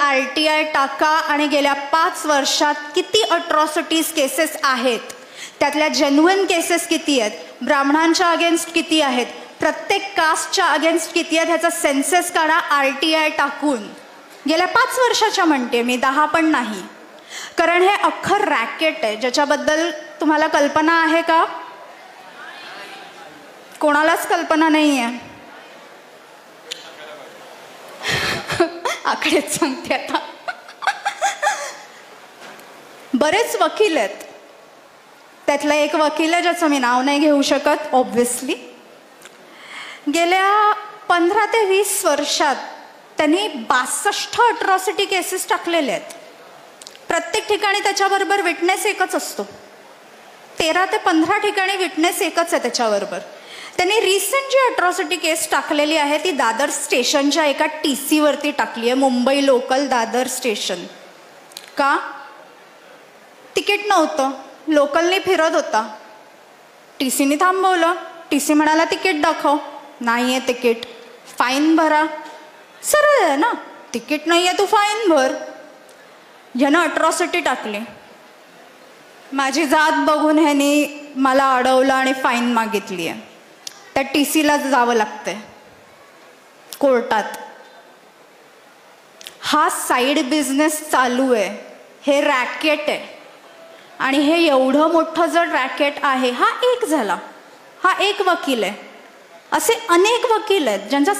RTI टाका आणि गेल्या 5 वर्षात किती अट्रॉसिटीज केसेस आहेत, त्यातल्या जेन्युइन केसेस किती आहेत, ब्राह्मणांच्या अगेन्स्ट किती आहेत, प्रत्येक कास्टच्या अगेन्स्ट किती आहेत, ह्याचा सेन्सेस काढा RTI टाकून. गेल्या 5 वर्षाच्या म्हणते मी, 10 पण नाही. कारण हे अख्खं रॅकेट आहे ज्याच्याबद्दल तुम्हाला कल्पना आहे का? कोणालाच कल्पना नाही आहे. आकडेच सांगते आता. बरेच वकील आहेत. त्यातला एक वकील आहे ज्याचं मी नाव नाही घेऊ शकत ऑब्व्हियसली. गेल्या 15 ते 20 वर्षात त्यांनी 62 अट्रॉसिटी केसेस टाकलेले आहेत. प्रत्येक ठिकाणी त्याच्याबरोबर विटनेस एकच असतो. 13 ते 15 ठिकाणी विटनेस एकच आहे त्याच्याबरोबर. त्यांनी रिसेंट जी अट्रॉसिटी केस टाकलेली आहे ती दादर स्टेशनच्या एका TC वरती टाकली आहे. Mumbai local Dadar station. का? तिकीट नव्हतं, लोकलनी फिरत होता, TCनी थांबवलं. TC म्हणाला तिकीट दाखव. नाही आहे तिकीट, फाईन भरा. सरळ आहे ना, तिकीट नाही आहे तू फाईन भर. ह्यानं अट्रॉसिटी टाकली. माझी जात बघून ह्यानी मला अडवलं आणि फाईन मागितली आहे. त्या TCला जावं लागतंय कोर्टात. हा साईड बिझनेस चालू आहे. हे रॅकेट आहे. आणि हे एवढं मोठं जर रॅकेट आहे, हा एक झाला, हा एक वकील आहे. असे अनेक वकील आहेत ज्यांच्या